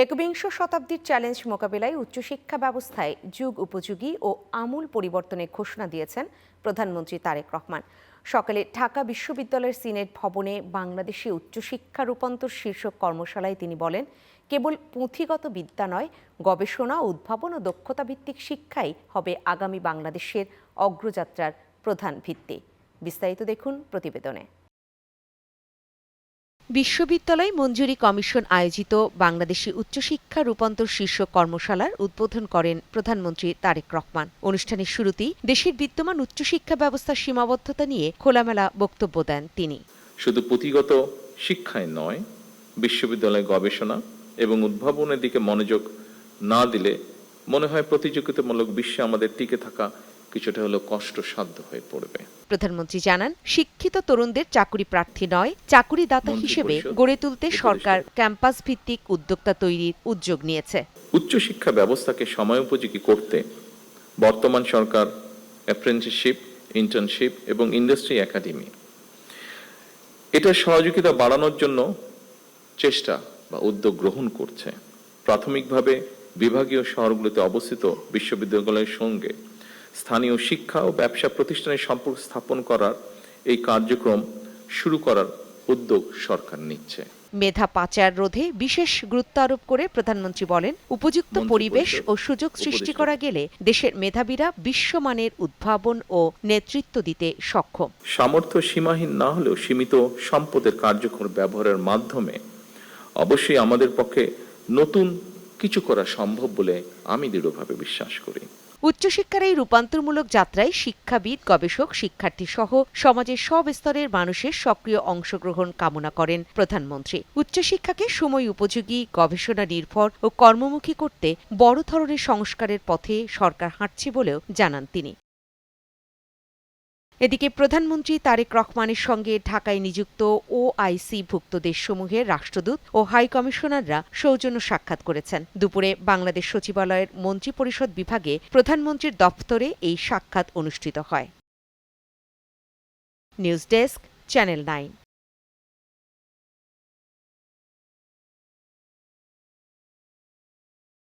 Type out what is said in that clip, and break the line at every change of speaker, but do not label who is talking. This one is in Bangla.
একবিংশ শতাব্দীর চ্যালেঞ্জ মোকাবিলায় উচ্চশিক্ষা ব্যবস্থায় যুগ উপযোগী ও আমূল পরিবর্তনের ঘোষণা দিয়েছেন প্রধানমন্ত্রী তারেক রহমান। সকালে ঢাকা বিশ্ববিদ্যালয়ের সিনেট ভবনে বাংলাদেশে উচ্চশিক্ষা রূপান্তর শীর্ষক কর্মশালায় তিনি বলেন, কেবল পুঁথিগত বিদ্যা নয়, গবেষণা, উদ্ভাবন ও দক্ষতা ভিত্তিক শিক্ষাই হবে আগামী বাংলাদেশের অগ্রযাত্রার প্রধান ভিত্তি। বিস্তারিত দেখুন প্রতিবেদনে। বিশ্ববিদ্যালয় মঞ্জুরি কমিশন আয়োজিত বাংলাদেশি উচ্চশিক্ষা রূপান্তর শীর্ষক কর্মশালার উদ্বোধন করেন প্রধানমন্ত্রী তারেক রহমান। অনুষ্ঠানের শুরুতেই দেশের বিদ্যমান উচ্চশিক্ষা ব্যবস্থার সীমাবদ্ধতা নিয়ে খোলামেলা বক্তব্য দেন তিনি।
শুধু পুঁথিগত শিক্ষায় নয়, বিশ্ববিদ্যালয় গবেষণা এবং উদ্ভাবনের দিকে মনোযোগ না দিলে মনে হয় প্রতিযোগিতামূলক বিশ্বে আমাদের টিকে থাকা কিছুটা হলো কষ্টসাধ্য হয়ে পড়বে।
প্রধানমন্ত্রী জানান, শিক্ষিত তরুণদের চাকুরি প্রার্থী নয়, চাকুরিদাতা হিসেবে গড়ে তুলতে সরকার ক্যাম্পাস ভিত্তিক উদ্যোক্তা তৈরির উদ্যোগ নিয়েছে।
উচ্চশিক্ষা ব্যবস্থাকে সময়োপযোগী করতে বর্তমান সরকার অ্যাপ্রেন্টিসশিপ, ইন্টার্নশিপ এবং ইন্ডাস্ট্রি একাডেমি এটার সহযোগিতা বাড়ানোর জন্য চেষ্টা বা উদ্যোগ গ্রহণ করছে। প্রাথমিকভাবে বিভাগীয় শহরগুলোতে অবস্থিত বিশ্ববিদ্যালয়ের সঙ্গে স্থানীয় শিক্ষা ও ব্যবসা প্রতিষ্ঠানের সম্পর্ক স্থাপন করার এই কার্যক্রম শুরু করার উদ্যোগ সরকার নিচ্ছে।
মেধা পাচার রোধে বিশেষ গুরুত্ব আরোপ করে প্রধানমন্ত্রী বলেন, উপযুক্ত পরিবেশ ও সুযোগ সৃষ্টি করা গেলে দেশের মেধাবীরা বিশ্বমানের উদ্ভাবন ও নেতৃত্ব দিতে সক্ষম।
সামর্থ্য সীমাহীন না হলেও সীমিত সম্পদের কার্যকর ব্যবহারের মাধ্যমে অবশ্যই আমাদের পক্ষে নতুন কিছু করা সম্ভব বলে আমি দৃঢ়ভাবে বিশ্বাস করি।
উচ্চশিক্ষার এই রূপান্তরমূলক যাত্রায় শিক্ষাবিদ, গবেষক, শিক্ষার্থী সহ সমাজের সব স্তরের মানুষের সক্রিয় অংশগ্রহণ কামনা করেন প্রধানমন্ত্রী। উচ্চশিক্ষাকে সময় উপযোগী, গবেষণা নির্ভর ও কর্মমুখী করতে বড় ধরনের সংস্কারের পথে সরকার হাঁটছে বলেও জানান তিনি। এদিকে প্রধানমন্ত্রী তারেক রহমানের সঙ্গে ঢাকায় নিযুক্ত OIC-ভুক্ত দেশসমূহের রাষ্ট্রদূত ও হাই কমিশনাররা সৌজন্য সাক্ষাৎ করেছেন। দুপুরে বাংলাদেশ সচিবালয়ের মন্ত্রিপরিষদ বিভাগে প্রধানমন্ত্রীর দপ্তরে এই সাক্ষাৎ অনুষ্ঠিত হয়। News desk, channel 9।